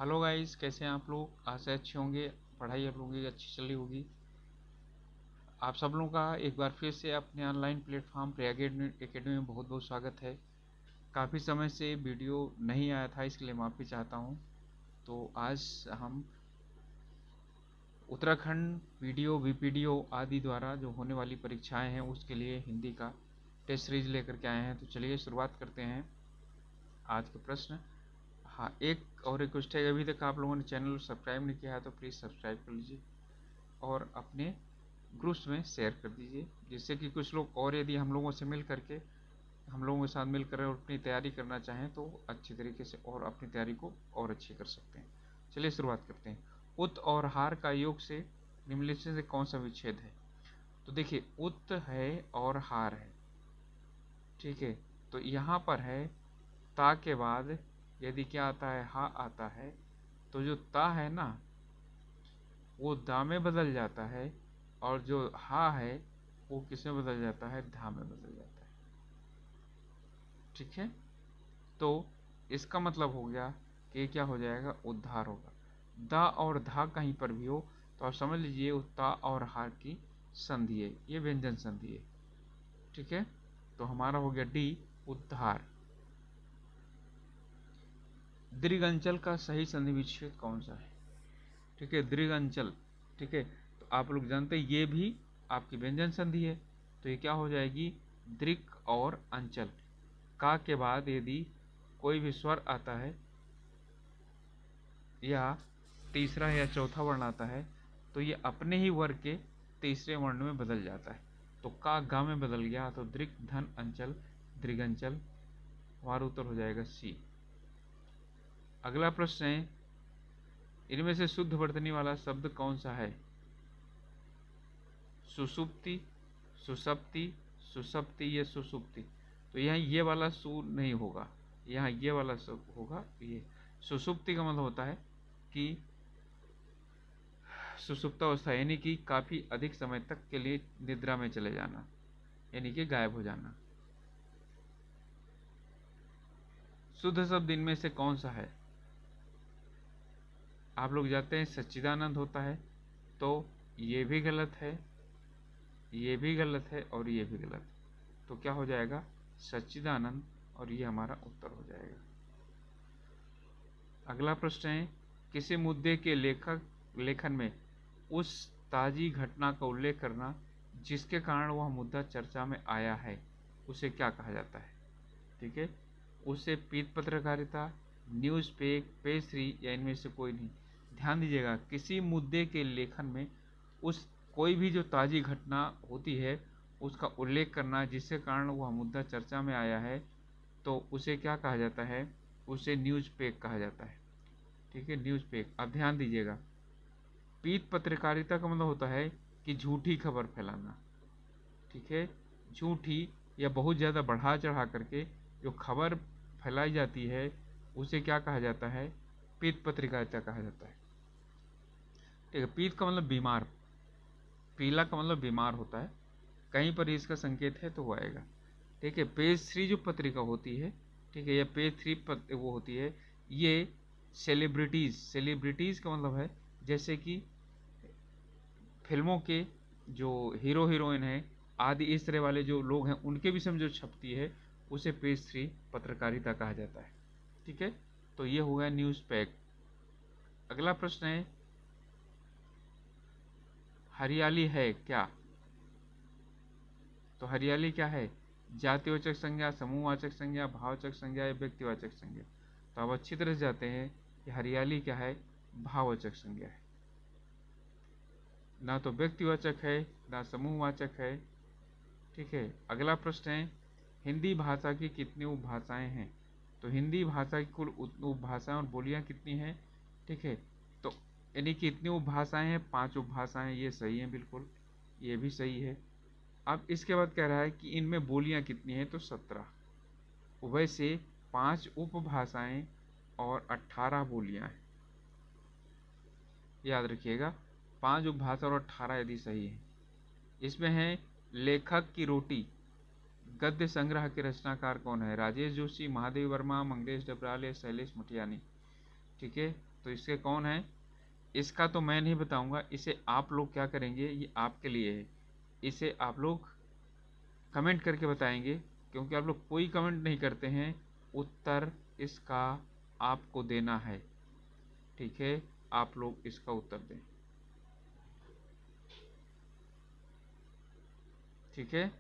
Hello guys, कैसे हैं आप लोग। आशा अच्छे होंगे। पढ़ाई आप लोगों की अच्छी चल रही होगी। आप सब लोगों का एक बार फिर से अपने ऑनलाइन प्लेटफॉर्म प्रयाग एकेडमी में बहुत बहुत स्वागत है। काफ़ी समय से वीडियो नहीं आया था, इसके लिए माफ़ी चाहता हूँ। तो आज हम उत्तराखंड वीडियो वीपीडीओ आदि द्वारा जो होने वाली परीक्षाएं हैं उसके लिए हिंदी का टेस्ट सीरीज लेकर के आए हैं। तो चलिए शुरुआत करते हैं आज के प्रश्न। हाँ, एक और रिक्वेस्ट है, अभी तक आप लोगों ने चैनल सब्सक्राइब नहीं किया है तो प्लीज़ सब्सक्राइब कर लीजिए और अपने ग्रुप्स में शेयर कर दीजिए, जिससे कि कुछ लोग और यदि हम लोगों से मिल करके हम लोगों के साथ मिलकर और अपनी तैयारी करना चाहें तो अच्छी तरीके से और अपनी तैयारी को और अच्छी कर सकते हैं। चलिए शुरुआत करते हैं। उत और हार का योग से निम्नलिखित से कौन सा विच्छेद है। तो देखिए, उत है और हार है, ठीक है। तो यहाँ पर है ता के बाद यदि क्या आता है, हा आता है, तो जो ता है ना वो दा में बदल जाता है और जो हा है वो किस में बदल जाता है, धा में बदल जाता है, ठीक है। तो इसका मतलब हो गया कि ये क्या हो जाएगा, उद्धार होगा। दा और धा कहीं पर भी हो तो आप समझ लीजिए ता और हार की संधि है, ये व्यंजन संधि है, ठीक है। तो हमारा हो गया डी, उद्धार। दीर्घ अंचल का सही संधि विच्छेद कौन सा है, ठीक है। दीर्घ अंचल, ठीक है। तो आप लोग जानते हैं ये भी आपकी व्यंजन संधि है, तो ये क्या हो जाएगी, दृक और अंचल। का के बाद यदि कोई भी स्वर आता है या तीसरा या चौथा वर्ण आता है तो ये अपने ही वर्ग के तीसरे वर्ण में बदल जाता है। तो का गा में बदल गया तो दृक धन अंचल, दृगंचल। हमारा उत्तर हो जाएगा सी। अगला प्रश्न है, इनमें से शुद्ध वर्तनी वाला शब्द कौन सा है। सुसुप्ति, सुसप्ति, सुसप्ति या सुसुप्ति। तो यहाँ ये वाला सु नहीं होगा, यहाँ ये वाला सु होगा। ये सुसुप्ति का मतलब होता है कि सुसुप्तावस्था, यानी कि काफी अधिक समय तक के लिए निद्रा में चले जाना, यानी कि गायब हो जाना। शुद्ध शब्द इनमें से कौन सा है। आप लोग जानते हैं सच्चिदानंद होता है, तो ये भी गलत है, ये भी गलत है और ये भी गलत। तो क्या हो जाएगा, सच्चिदानंद, और ये हमारा उत्तर हो जाएगा। अगला प्रश्न है, किसी मुद्दे के लेखन में उस ताजी घटना का उल्लेख करना जिसके कारण वह मुद्दा चर्चा में आया है उसे क्या कहा जाता है, ठीक है। उसे पीत पत्रकारिता, न्यूज़ पेज 3 या इनमें से कोई नहीं। ध्यान दीजिएगा, किसी मुद्दे के लेखन में उस कोई भी जो ताजी घटना होती है उसका उल्लेख करना जिसके कारण वह मुद्दा चर्चा में आया है तो उसे क्या कहा जाता है, उसे न्यूज़ पेक कहा जाता है, ठीक है। News pack. अब ध्यान दीजिएगा, पीत पत्रकारिता का मतलब होता है कि झूठी खबर फैलाना, ठीक है। झूठी या बहुत ज़्यादा बढ़ा चढ़ा करके जो खबर फैलाई जाती है उसे क्या कहा जाता है, पीत पत्रकारिता कहा जाता है, ठीक है। पीत का मतलब बीमार, पीला का मतलब बीमार होता है, कहीं पर इसका संकेत है तो वो आएगा, ठीक है। पेज 3 जो पत्रिका होती है, ठीक है, या पेज 3 वो होती है, ये सेलिब्रिटीज़ का मतलब है जैसे कि फिल्मों के जो हीरो हीरोइन हैं आदि इस तरह वाले जो लोग हैं उनके विषय में जो छपती है उसे पेज 3 पत्रकारिता कहा जाता है, ठीक है। तो ये हो गया न्यूज़ पैक। अगला प्रश्न है, हरियाली है क्या। तो हरियाली क्या है, जातिवाचक संज्ञा, समूहवाचक संज्ञा, भाववाचक संज्ञा या व्यक्तिवाचक संज्ञा। तो अब अच्छी तरह से जाते हैं कि हरियाली क्या है, भाववाचक संज्ञा है, ना तो व्यक्तिवाचक है ना समूहवाचक है, ठीक है। अगला प्रश्न है, हिंदी भाषा की कितनी उपभाषाएं हैं। तो हिंदी भाषा की कुल उपभाषाएं और बोलियां कितनी हैं, ठीक है। तो यानी कि इतनी उपभाषाएं हैं, 5 उपभाषाएं, ये सही है बिल्कुल, ये भी सही है। अब इसके बाद कह रहा है कि इनमें बोलियां कितनी हैं, तो 17। उभय से 5 उपभाषाएं और 18 बोलियां हैं, याद रखिएगा। 5 उपभाषा और 18 यदि सही है। इसमें है लेखक की रोटी गद्य संग्रह के रचनाकार कौन है, राजेश जोशी, महादेव वर्मा, मंगलेश डबराल या शैलेश मटियानी, ठीक है। तो इसके कौन है? इसका तो मैं नहीं बताऊंगा, इसे आप लोग क्या करेंगे, ये आपके लिए है, इसे आप लोग कमेंट करके बताएंगे, क्योंकि आप लोग कोई कमेंट नहीं करते हैं। उत्तर इसका आपको देना है, ठीक है? आप लोग इसका उत्तर दें, ठीक है?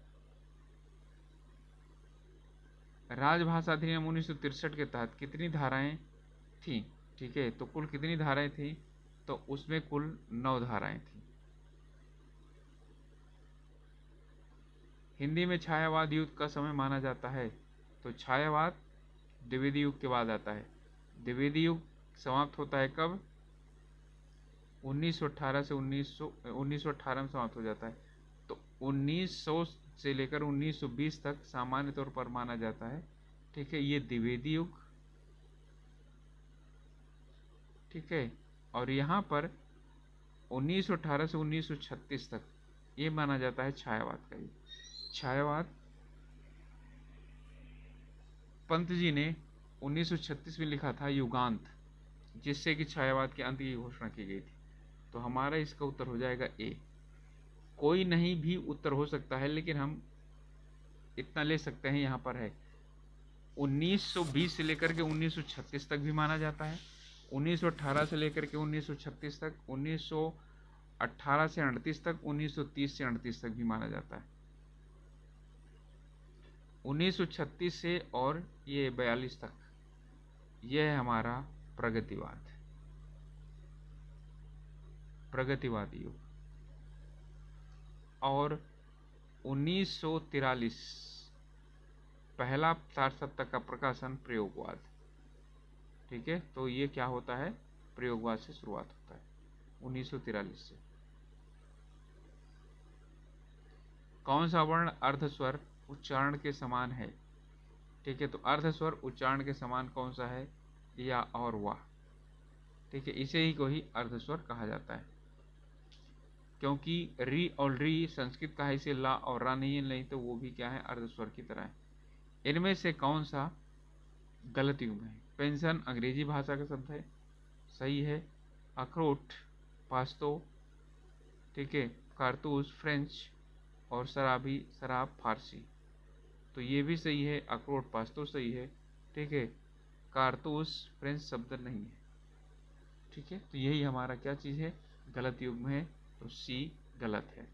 राजभाषा अधिनियम 1963 के तहत कितनी धाराएं थी? ठीक है, तो कुल कितनी धाराएं थी? तो उसमें कुल 9 धाराएं थी। हिंदी में छायावाद युग का समय माना जाता है, तो छायावाद द्विवेदी युग के बाद आता है। द्विवेदी युग समाप्त होता है कब? 1918 से 1918 में समाप्त हो जाता है। तो 1900 से लेकर 1920 तक सामान्य तौर पर माना जाता है, ठीक है, ये द्विवेदी युग, ठीक है। और यहाँ पर 1918 से 1936 तक ये माना जाता है छायावाद का युग। छायावाद पंत जी ने 1936 में लिखा था युगांत, जिससे कि छायावाद के अंत की घोषणा की गई थी। तो हमारा इसका उत्तर हो जाएगा ए। कोई नहीं भी उत्तर हो सकता है, लेकिन हम इतना ले सकते हैं, यहाँ पर है 1920 से लेकर के 1936 तक भी माना जाता है, 1918 से लेकर के 1936 तक, 1918 से 38 तक, 1930 से 38 तक भी माना जाता है, 1936 से और ये 42 तक। यह है हमारा प्रगतिवाद, प्रगतिवादी युग। और 1943 पहला सारसत्ता का प्रकाशन प्रयोगवाद, ठीक है। तो ये क्या होता है? प्रयोगवाद से शुरुआत होता है 1943 से। कौन सा वर्ण अर्धस्वर उच्चारण के समान है? ठीक है, तो अर्धस्वर उच्चारण के समान कौन सा है? या और वाह, ठीक है, इसे ही को ही अर्धस्वर कहा जाता है, क्योंकि री और री संस्कृत का है, इसे ला और रा नहीं है, नहीं तो वो भी क्या है? अर्धस्वर की तरह है। इनमें से कौन सा गलत युग्म है? पेंशन अंग्रेजी भाषा का शब्द है, सही है। अखरोट पास्तो, ठीक है, कारतूस फ्रेंच, और शराबी शराब फारसी, तो ये भी सही है। अखरोट पास्तो सही है, ठीक है। कारतूस फ्रेंच शब्द नहीं है, ठीक है। तो यही हमारा क्या चीज है? गलत युग्म है, तो सी गलत है।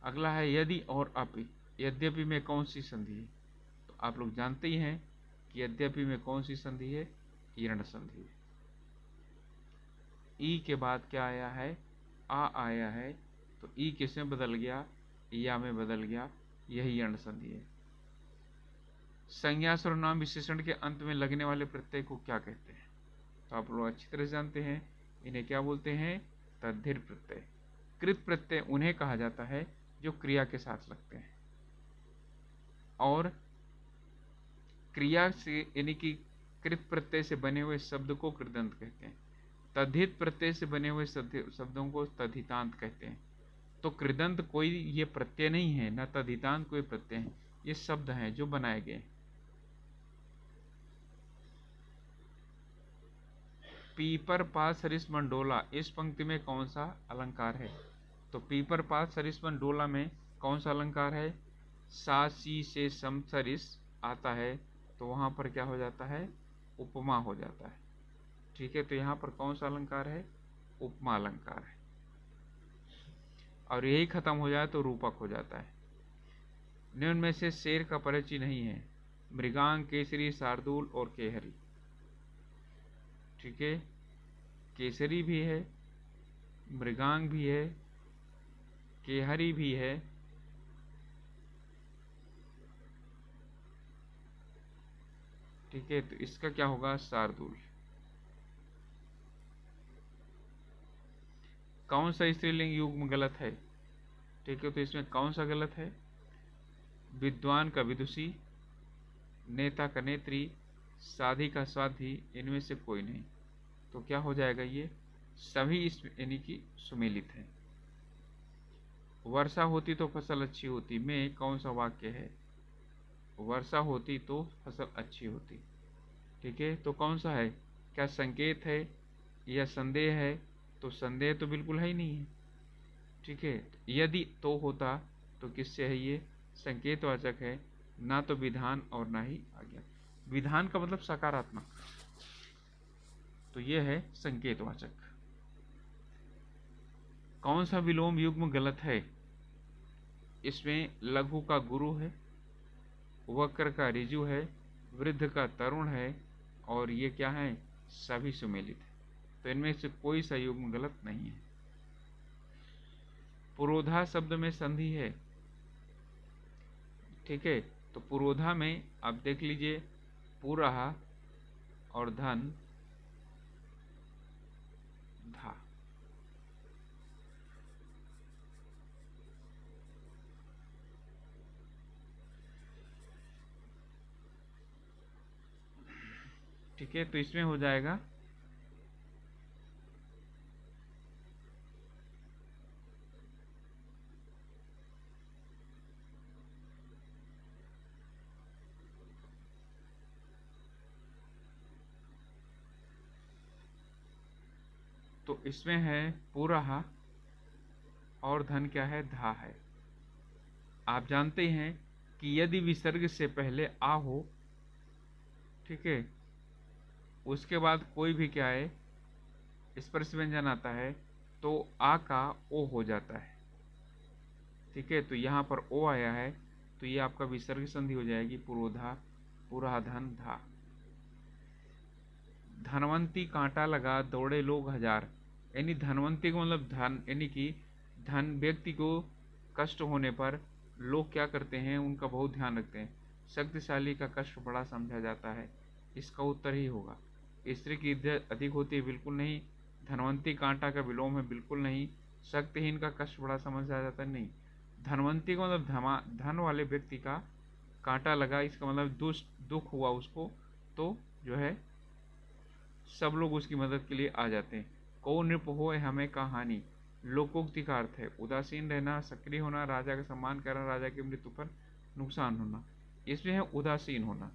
अगला है यदि और अपि। यद्यपि में कौन सी संधि है? तो आप लोग जानते ही हैं कि यद्यपि में कौन सी संधि है? ऋण संधि है। ई के बाद क्या आया है? आ आया है, तो ई किसमें बदल गया? या में बदल गया, यही ऋण संधि है। संज्ञा सर्वनाम विशेषण के अंत में लगने वाले प्रत्यय को क्या कहते हैं? तो आप लोग अच्छी तरह से जानते हैं, इन्हें क्या बोलते हैं? तद्धिर प्रत्यय। कृत प्रत्यय उन्हें कहा जाता है जो क्रिया के साथ लगते हैं, और क्रिया से यानी कि कृत प्रत्यय से बने हुए शब्द को कृदंत कहते हैं। तद्धित प्रत्यय से बने हुए शब्दों को तद्धितांत कहते हैं। तो कृदंत कोई ये प्रत्यय नहीं है, न तद्धितांत कोई प्रत्यय है, ये शब्द हैं जो बनाए गए। पीपर पास सरिस मंडोला, इस पंक्ति में कौन सा अलंकार है? तो पीपर पास सरिस मंडोला में कौन सा अलंकार है? सा सी से सम सरिस आता है, तो वहां पर क्या हो जाता है? उपमा हो जाता है, ठीक है। तो यहाँ पर कौन सा अलंकार है? उपमा अलंकार है। और यही खत्म हो जाए तो रूपक हो जाता है। निम्न में से शेर का परिचय नहीं है? मृगांग, केसरी, शार्दूल और केहरी, ठीक है। केसरी भी है, मृगांग भी है, केहरी भी है, ठीक है। तो इसका क्या होगा? शार्दूल। कौन सा स्त्रीलिंग युग्म गलत है? ठीक है, तो इसमें कौन सा गलत है? विद्वान का विदुषी, नेता का नेत्री, साधी का स्वाधी, इनमें से कोई नहीं। तो क्या हो जाएगा? ये सभी इस यानी कि सुमेलित है। वर्षा होती तो फसल अच्छी होती में कौन सा वाक्य है? वर्षा होती तो फसल अच्छी होती, ठीक है। तो कौन सा है? क्या संकेत है या संदेह है? तो संदेह तो बिल्कुल है ही नहीं है। ठीक है, यदि तो होता तो किससे है ये? संकेतवाचक है, ना तो विधान और ना ही आज्ञा। विधान का मतलब सकारात्मक, तो ये है संकेतवाचक। कौन सा विलोम युग्म गलत है? इसमें लघु का गुरु है, वक्र का ऋजु है, वृद्ध का तरुण है, और ये क्या है? सभी सुमेलित है। तो इनमें से कोई सा युग्म गलत नहीं है। पुरोधा शब्द में संधि है। ठीक है, तो पुरोधा में आप देख लीजिए, पुरहा और धन धा। ठीक है, तो इसमें हो जाएगा तो इसमें है पुरहा और धन क्या है? धा है। आप जानते हैं कि यदि विसर्ग से पहले आ हो, ठीक है, उसके बाद कोई भी क्या है स्पर्श व्यंजन आता है, तो आ का ओ हो जाता है। ठीक है, तो यहाँ पर ओ आया है, तो ये आपका विसर्ग संधि हो जाएगी, पुरोधा पुरा धन धा। धनवंती कांटा लगा दौड़े लोग हजार, यानी धनवंती को मतलब धन, यानी कि धन व्यक्ति को कष्ट होने पर लोग क्या करते हैं? उनका बहुत ध्यान रखते हैं। शक्तिशाली का कष्ट बड़ा समझा जाता है, इसका उत्तर ही होगा। स्त्री की इज्जत अधिक होती है, बिल्कुल नहीं। धनवंती कांटा का विलोम है, बिल्कुल नहीं। शक्तिहीन का कष्ट बड़ा समझा जाता है, नहीं। धनवंती को मतलब धन वाले व्यक्ति का कांटा लगा, इसका मतलब दुख हुआ उसको, तो जो है सब लोग उसकी मदद के लिए आ जाते हैं। को नृप हो हमें कहानी, लोकोक्ति का अर्थ है उदासीन रहना, सक्रिय होना, राजा का सम्मान करना, राजा की मृत्यु पर नुकसान होना। इसमें है उदासीन होना,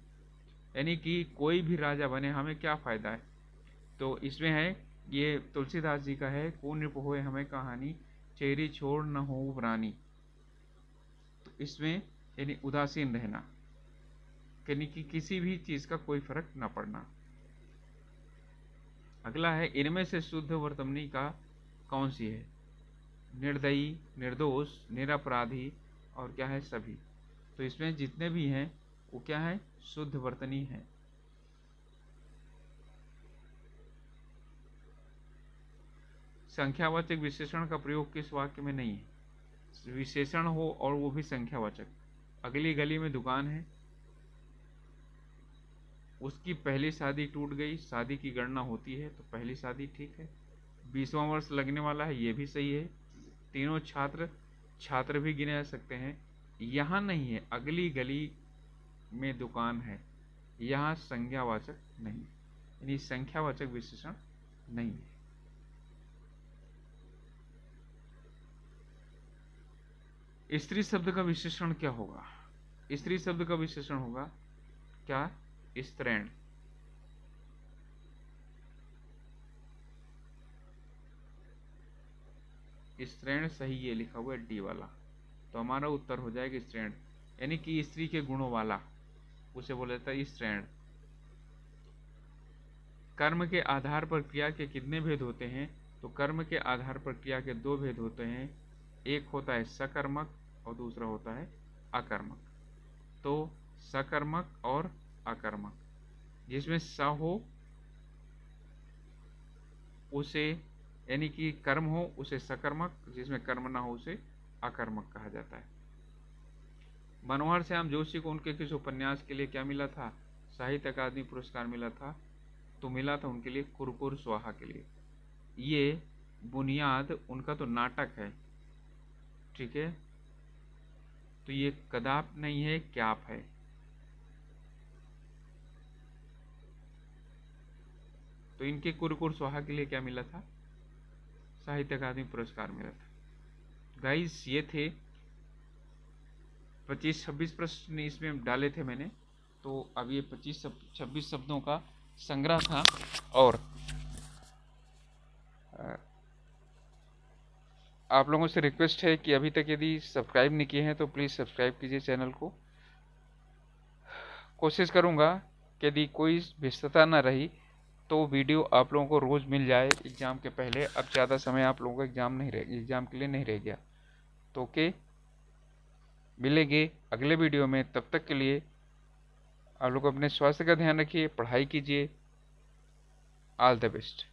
यानी कि कोई भी राजा बने हमें क्या फायदा है। तो इसमें है, ये तुलसीदास जी का है, को नृप होए हमें कहानी, चेरी छोड़ न हो रानी। तो इसमें यानी उदासीन रहना, यानी कि किसी भी चीज का कोई फर्क न पड़ना। अगला है, इनमें से शुद्ध वर्तमनी का कौन सी है? निर्दयी, निर्दोष, निरपराधी और क्या है? सभी। तो इसमें जितने भी हैं वो क्या है? शुद्ध वर्तनी है। संख्यावाचक विशेषण का प्रयोग किस वाक्य में नहीं है? विशेषण हो और वो भी संख्यावाचक। अगली गली में दुकान है, उसकी पहली शादी टूट गई, शादी की गणना होती है तो पहली शादी ठीक है। 20वां वर्ष लगने वाला है, ये भी सही है। तीनों छात्र भी गिने जा सकते हैं। यहाँ नहीं है, अगली गली में दुकान है, यहाँ संज्ञावाचक नहीं, यानी संख्यावाचक विशेषण नहीं है। स्त्री शब्द का विशेषण क्या होगा? स्त्री शब्द का विशेषण होगा क्या? स्त्रैण। स्त्रैण सही, ये लिखा हुआ है डी वाला, तो हमारा उत्तर हो जाएगा स्त्रैण, यानी कि स्त्री के गुणों वाला, उसे बोला जाता है स्त्रैण। कर्म के आधार पर क्रिया के कितने भेद होते हैं? तो कर्म के आधार पर क्रिया के दो भेद होते हैं, एक होता है सकर्मक और दूसरा होता है अकर्मक। तो सकर्मक और अकर्मक, जिसमें स हो उसे, यानी कि कर्म हो उसे सकर्मक, जिसमें कर्म ना हो उसे अकर्मक कहा जाता है। मनोहर श्याम जोशी को उनके किस उपन्यास के लिए क्या मिला था? साहित्य अकादमी पुरस्कार मिला था, तो मिला था उनके लिए कुरकुर स्वाहा के लिए। ये बुनियाद उनका तो नाटक है, ठीक है, तो ये कदाप नहीं है, क्याप है। तो इनके कुरकुर स्वाहा के लिए क्या मिला था? साहित्य अकादमी पुरस्कार मिला था। गाइस, ये थे 25-26 प्रश्न इसमें डाले थे मैंने, तो अब ये 25-26 शब्दों का संग्रह था। और आप लोगों से रिक्वेस्ट है कि अभी तक यदि सब्सक्राइब नहीं किए हैं तो प्लीज़ सब्सक्राइब कीजिए चैनल को। कोशिश करूँगा कि यदि कोई व्यस्तता न रही तो वीडियो आप लोगों को रोज़ मिल जाए एग्ज़ाम के पहले। अब ज़्यादा समय आप लोगों को एग्ज़ाम के लिए नहीं रह गया। तो ओके, मिलेंगे अगले वीडियो में। तब तक के लिए आप लोग अपने स्वास्थ्य का ध्यान रखिए, पढ़ाई कीजिए। All the best.